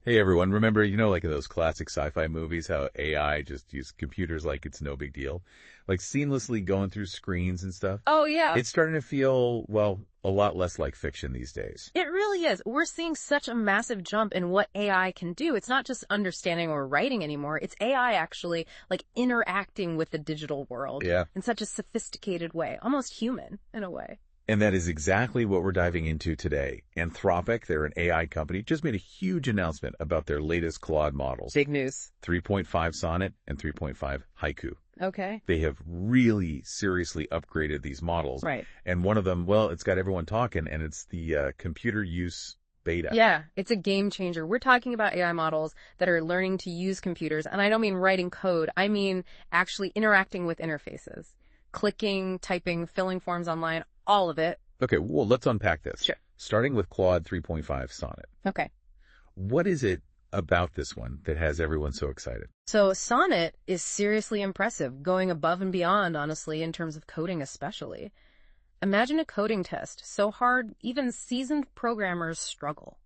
Hey everyone, remember, like in those classic sci-fi movies, how AI just uses computers like it's no big deal? Like seamlessly going through screens and stuff. Oh, yeah. It's starting to feel, well, a lot less like fiction these days. It really is. We're seeing such a massive jump in what AI can do. It's not just understanding or writing anymore. It's AI actually like interacting with the digital world Yeah. in such a sophisticated way, almost human in a way. And that is exactly what we're diving into today. Anthropic, they're an AI company, just made a huge announcement about their latest Claude models. Big news. 3.5 Sonnet and 3.5 Haiku. Okay. They have really seriously upgraded these models. Right. And one of them, well, it's got everyone talking, and it's the computer use beta. Yeah, it's a game changer. We're talking about AI models that are learning to use computers. And I don't mean writing code. I mean actually interacting with interfaces. Clicking, typing, filling forms online, all of it. Okay, well, let's unpack this. Sure. Starting with Claude 3.5 Sonnet. Okay. What is it about this one that has everyone so excited? So Sonnet is seriously impressive, going above and beyond, honestly, in terms of coding especially. Imagine a coding test so hard even seasoned programmers struggle.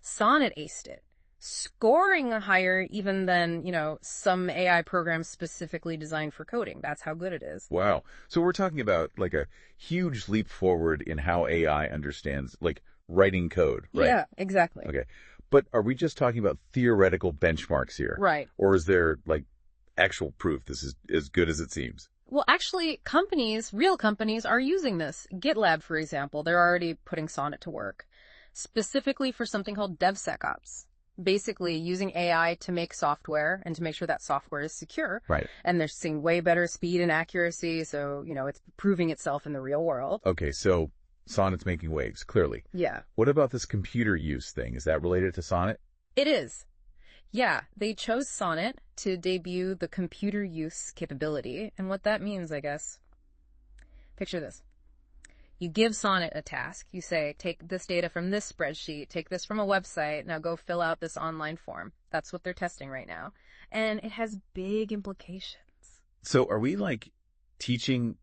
Sonnet aced it, scoring higher even than, some AI programs specifically designed for coding. That's how good it is. Wow. So we're talking about like a huge leap forward in how AI understands like writing code, right? Yeah, exactly. Okay. But are we just talking about theoretical benchmarks here? Right. Or is there like actual proof this is as good as it seems? Well, actually, real companies are using this. GitLab, for example, they're already putting Sonnet to work, specifically for something called DevSecOps. Basically using AI to make software and to make sure that software is secure. Right. And they're seeing way better speed and accuracy, so, it's proving itself in the real world. Okay, so Sonnet's making waves, clearly. Yeah. What about this computer use thing? Is that related to Sonnet? It is. Yeah, they chose Sonnet to debut the computer use capability, and what that means, I guess. Picture this. You give Sonnet a task. You say, take this data from this spreadsheet, take this from a website, now go fill out this online form. That's what they're testing right now. And it has big implications. So are we like teaching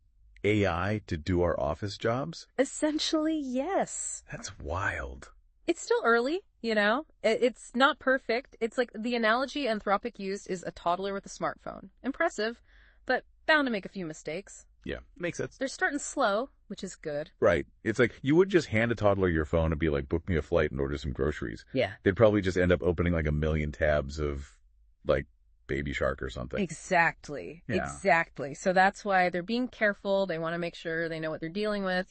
AI to do our office jobs? Essentially, yes. That's wild. It's still early, It's not perfect. It's like the analogy Anthropic used is a toddler with a smartphone. Impressive, but bound to make a few mistakes. Yeah, makes sense. They're starting slow, which is good. Right. It's like you would just hand a toddler your phone and be like, book me a flight and order some groceries. Yeah. They'd probably just end up opening like a million tabs of like Baby Shark or something. Exactly. Yeah. Exactly. So that's why they're being careful. They want to make sure they know what they're dealing with,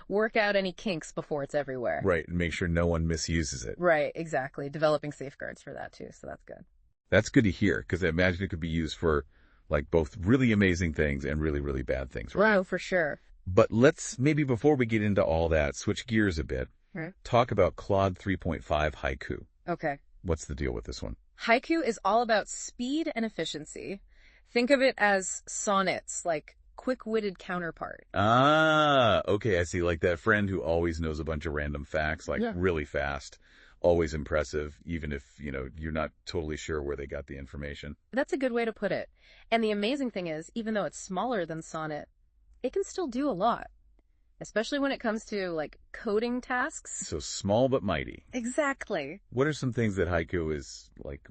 work out any kinks before it's everywhere. Right. And make sure no one misuses it. Right. Exactly. Developing safeguards for that too. So that's good. That's good to hear because I imagine it could be used for like both really amazing things and really, really bad things. Right? Wow, for sure. But let's maybe before we get into all that, switch gears a bit. Right. Talk about Claude 3.5 Haiku. Okay. What's the deal with this one? Haiku is all about speed and efficiency. Think of it as Sonnet's, like, quick-witted counterpart. Ah, okay, I see. Like that friend who always knows a bunch of random facts, like really fast, always impressive, even if, you're not totally sure where they got the information. That's a good way to put it. And the amazing thing is, even though it's smaller than Sonnet, it can still do a lot. Especially when it comes to, like, coding tasks. So small but mighty. Exactly. What are some things that Haiku is, like,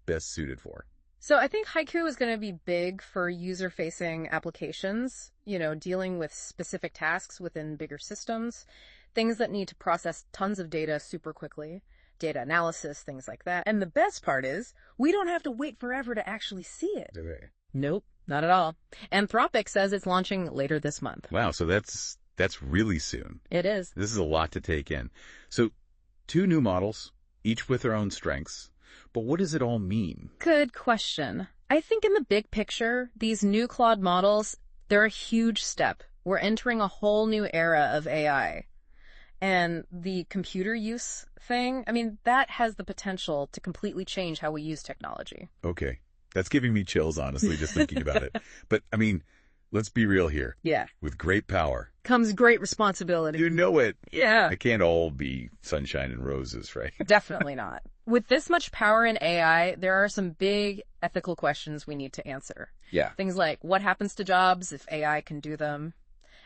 best suited for? So I think Haiku is going to be big for user-facing applications, dealing with specific tasks within bigger systems, things that need to process tons of data super quickly, data analysis, things like that. And the best part is, we don't have to wait forever to actually see it. Okay. Nope, not at all. Anthropic says it's launching later this month. Wow, so that's really soon. It is. This is a lot to take in. So 2 new models, each with their own strengths. But what does it all mean? Good question. I think in the big picture, these new Claude models, they're a huge step. We're entering a whole new era of AI. And the computer use thing, that has the potential to completely change how we use technology. Okay. That's giving me chills, honestly, just thinking about it. But, let's be real here. Yeah. With great power comes great responsibility. You know it. Yeah. It can't all be sunshine and roses, right? Definitely not. With this much power in AI, there are some big ethical questions we need to answer. Yeah. Things like what happens to jobs if AI can do them,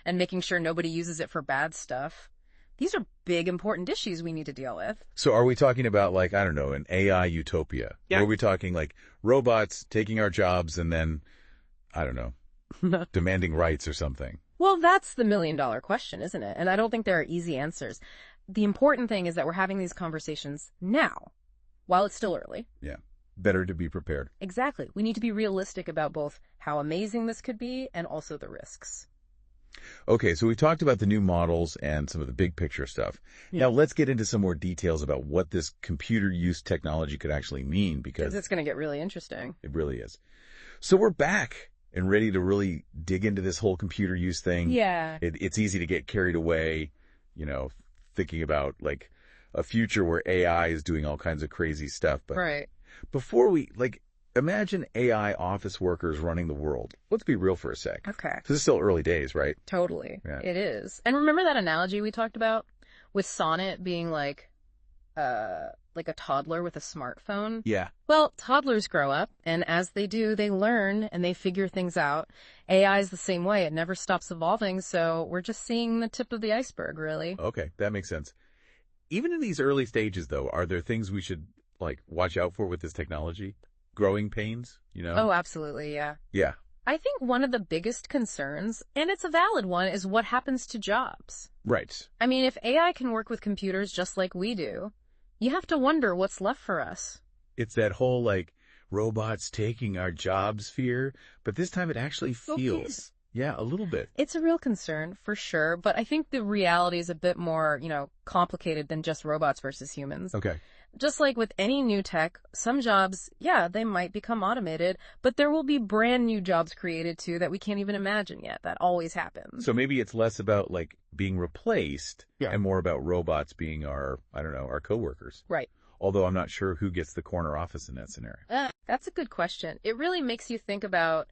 and making sure nobody uses it for bad stuff. These are big, important issues we need to deal with. So are we talking about, like, I don't know, an AI utopia? Yeah. Or are we talking, like, robots taking our jobs and then, I don't know, demanding rights or something? Well, that's the million-dollar question, isn't it? And I don't think there are easy answers. The important thing is that we're having these conversations now, while it's still early. Yeah. Better to be prepared. Exactly. We need to be realistic about both how amazing this could be and also the risks. Okay, so we talked about the new models and some of the big picture stuff. Yeah. Now let's get into some more details about what this computer use technology could actually mean, because it's going to get really interesting. It really is. So we're back and ready to really dig into this whole computer use thing. Yeah. It's easy to get carried away, you know, thinking about like a future where AI is doing all kinds of crazy stuff. But right. Before we, like, imagine AI office workers running the world. Let's be real for a sec. Okay. This is still early days, right? Totally. Yeah. It is. And remember that analogy we talked about with Sonnet being like a toddler with a smartphone? Yeah. Well, toddlers grow up, and as they do, they learn and they figure things out. AI is the same way. It never stops evolving, so we're just seeing the tip of the iceberg, really. Okay, that makes sense. Even in these early stages, though, are there things we should, like, watch out for with this technology? Growing pains, you know? Oh, absolutely, yeah. Yeah. I think one of the biggest concerns, and it's a valid one, is what happens to jobs. Right. I mean, if AI can work with computers just like we do, you have to wonder what's left for us. It's that whole, like, robots taking our jobs fear, but this time it actually feels. Yeah, a little bit. It's a real concern, for sure, but I think the reality is a bit more, complicated than just robots versus humans. Okay. Just like with any new tech, some jobs, yeah, they might become automated, but there will be brand new jobs created too that we can't even imagine yet. That always happens. So maybe it's less about, like, being replaced and more about robots being our coworkers. Right. Although I'm not sure who gets the corner office in that scenario. That's a good question. It really makes you think about,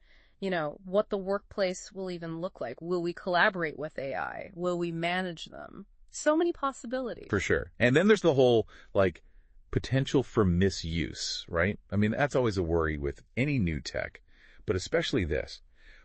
what the workplace will even look like. Will we collaborate with AI? Will we manage them? So many possibilities. For sure. And then there's the whole, like, potential for misuse, right? I mean, that's always a worry with any new tech, but especially this.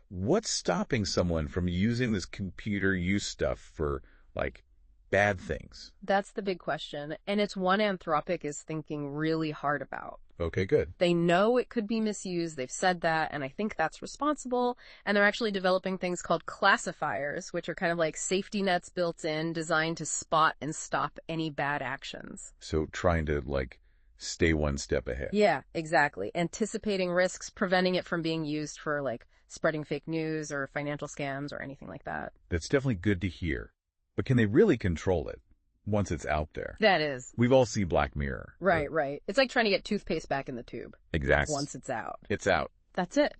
What's stopping someone from using this computer use stuff for, like, bad things? That's the big question, and it's one Anthropic is thinking really hard about. Okay, good. They know it could be misused. They've said that, and I think that's responsible. And they're actually developing things called classifiers, which are kind of like safety nets built in, designed to spot and stop any bad actions. So trying to, like, stay one step ahead. Yeah, exactly. Anticipating risks, preventing it from being used for, like, spreading fake news or financial scams or anything like that. That's definitely good to hear. But can they really control it once it's out there? That is. We've all seen Black Mirror. Right, right. It's like trying to get toothpaste back in the tube. Exactly. Once it's out. It's out. That's it.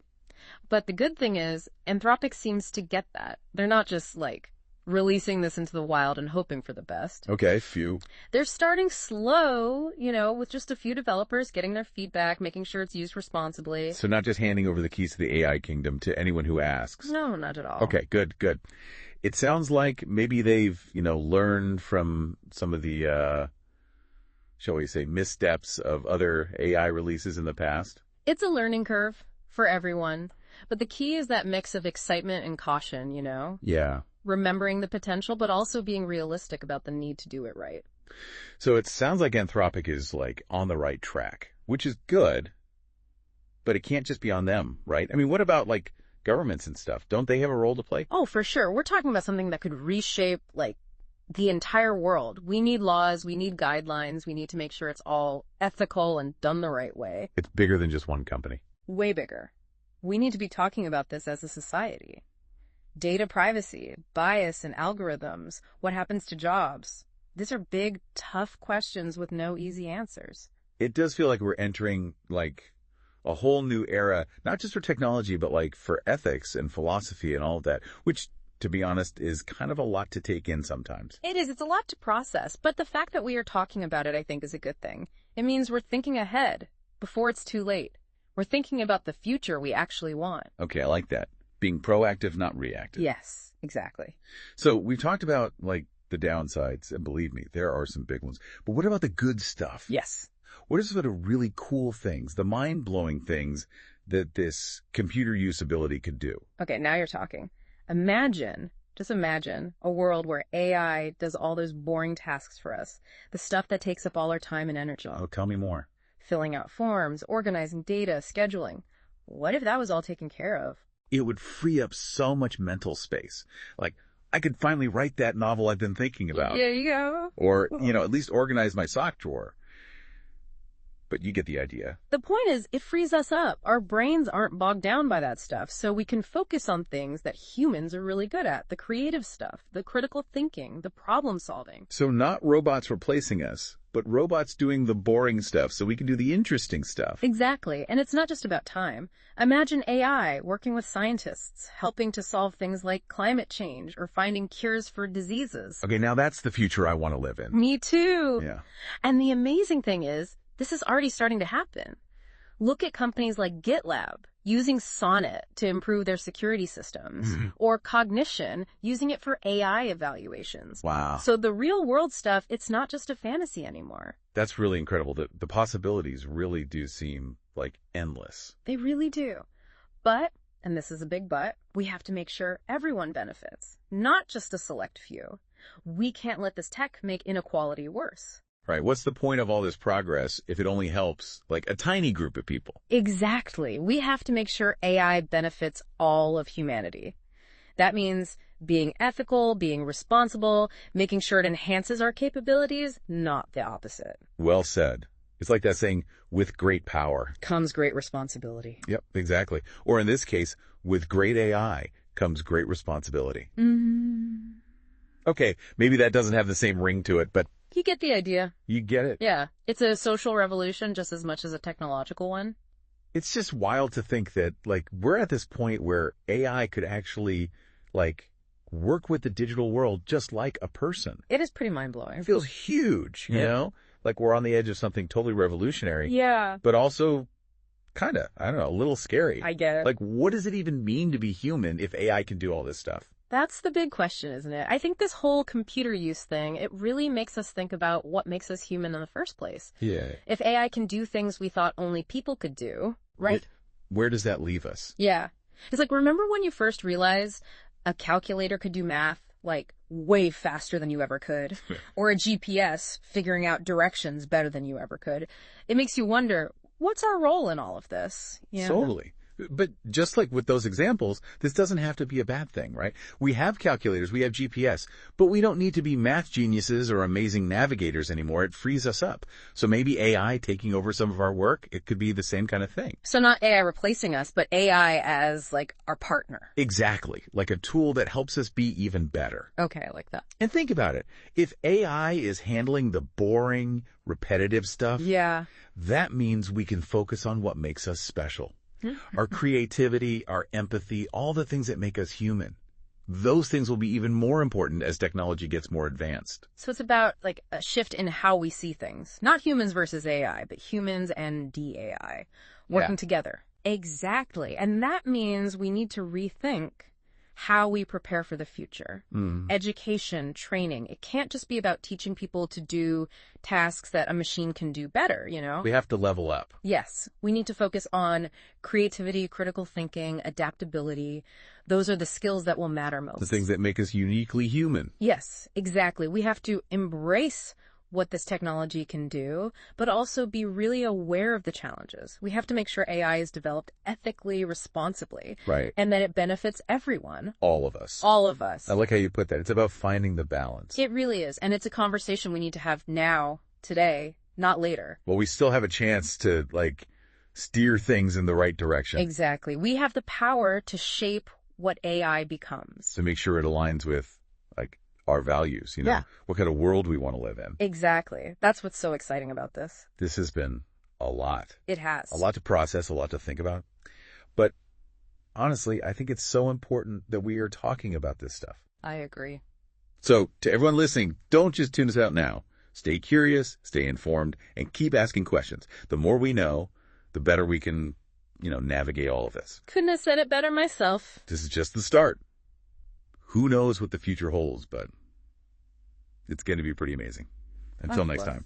But the good thing is, Anthropic seems to get that. They're not just, like, releasing this into the wild and hoping for the best. Okay, few. They're starting slow, with just a few developers getting their feedback, making sure it's used responsibly. So not just handing over the keys to the AI kingdom to anyone who asks. No, not at all. Okay, good. It sounds like maybe they've, learned from some of the, shall we say, missteps of other AI releases in the past. It's a learning curve for everyone. But the key is that mix of excitement and caution, Yeah. Remembering the potential, but also being realistic about the need to do it right. So it sounds like Anthropic is, like, on the right track, which is good, but it can't just be on them, right? I mean, what about, like, governments and stuff? Don't they have a role to play? Oh, for sure. We're talking about something that could reshape, like, the entire world. We need laws, we need guidelines, we need to make sure it's all ethical and done the right way. It's bigger than just one company. Way bigger. We need to be talking about this as a society. Data privacy, bias in algorithms, what happens to jobs. These are big, tough questions with no easy answers. It does feel like we're entering, like, a whole new era, not just for technology, but, like, for ethics and philosophy and all of that, which, to be honest, is kind of a lot to take in sometimes. It is. It's a lot to process, but the fact that we are talking about it, I think, is a good thing. It means we're thinking ahead before it's too late. We're thinking about the future we actually want. Okay, I like that. Being proactive, not reactive. Yes, exactly. So we've talked about, like, the downsides, and believe me, there are some big ones. But what about the good stuff? Yes. What are some of the really cool things, the mind-blowing things that this computer use ability could do? Okay, now you're talking. Imagine Just imagine a world where AI does all those boring tasks for us, the stuff that takes up all our time and energy. Oh, tell me more. Filling out forms, organizing data, scheduling. What if that was all taken care of? It would free up so much mental space. Like, I could finally write that novel I've been thinking about. There you go. Or, at least organize my sock drawer. But you get the idea. The point is, it frees us up. Our brains aren't bogged down by that stuff, so we can focus on things that humans are really good at. The creative stuff, the critical thinking, the problem solving. So not robots replacing us, but robots doing the boring stuff so we can do the interesting stuff. Exactly. And it's not just about time. Imagine AI working with scientists, helping to solve things like climate change or finding cures for diseases. Okay, now that's the future I want to live in. Me too. Yeah. And the amazing thing is, this is already starting to happen. Look at companies like GitLab using Sonnet to improve their security systems, or Cognition using it for AI evaluations. Wow. So the real world stuff, it's not just a fantasy anymore. That's really incredible. The possibilities really do seem like endless. They really do. But, and this is a big but, we have to make sure everyone benefits, not just a select few. We can't let this tech make inequality worse. Right. What's the point of all this progress if it only helps like a tiny group of people? Exactly. We have to make sure AI benefits all of humanity. That means being ethical, being responsible, making sure it enhances our capabilities, not the opposite. Well said. It's like that saying, with great power comes great responsibility. Yep, exactly. Or in this case, with great AI comes great responsibility. Okay, maybe that doesn't have the same ring to it, but you get the idea. You get it. Yeah. It's a social revolution just as much as a technological one. It's just wild to think that, we're at this point where AI could actually, work with the digital world just like a person. It is pretty mind-blowing. It feels huge, you know? Like we're on the edge of something totally revolutionary. Yeah. But also kind of, I don't know, a little scary. I get it. What does it even mean to be human if AI can do all this stuff? That's the big question, isn't it? I think this whole computer use thing, it really makes us think about what makes us human in the first place. Yeah. If AI can do things we thought only people could do, right? Where does that leave us? Yeah. It's remember when you first realized a calculator could do math, way faster than you ever could? Or a GPS figuring out directions better than you ever could? It makes you wonder, what's our role in all of this? Yeah. Totally. But just like with those examples, this doesn't have to be a bad thing, right? We have calculators, we have GPS, but we don't need to be math geniuses or amazing navigators anymore. It frees us up. So maybe AI taking over some of our work, it could be the same kind of thing. So not AI replacing us, but AI as our partner. Exactly. Like a tool that helps us be even better. Okay, I like that. And think about it. If AI is handling the boring, repetitive stuff, that means we can focus on what makes us special. Our creativity, our empathy, all the things that make us human. Those things will be even more important as technology gets more advanced. So it's about a shift in how we see things. Not humans versus AI, but humans and DAI working together. Exactly. And that means we need to rethink how we prepare for the future. Education, training. It can't just be about teaching people to do tasks that a machine can do better, We have to level up. Yes. We need to focus on creativity, critical thinking, adaptability. Those are the skills that will matter most. The things that make us uniquely human. Yes, exactly. We have to embrace what this technology can do, but also be really aware of the challenges. We have to make sure AI is developed ethically, responsibly. Right. And that it benefits everyone. All of us. All of us. I like how you put that. It's about finding the balance. It really is. And it's a conversation we need to have now, today, not later. Well, we still have a chance to, steer things in the right direction. Exactly. We have the power to shape what AI becomes. To make sure it aligns with, our values, what kind of world we want to live in. Exactly. That's what's so exciting about this. This has been a lot. It has. A lot to process, a lot to think about. But honestly, I think it's so important that we are talking about this stuff. I agree. So to everyone listening, don't just tune us out now. Stay curious, stay informed, and keep asking questions. The more we know, the better we can, navigate all of this. Couldn't have said it better myself. This is just the start. Who knows what the future holds, but it's going to be pretty amazing. Until next time.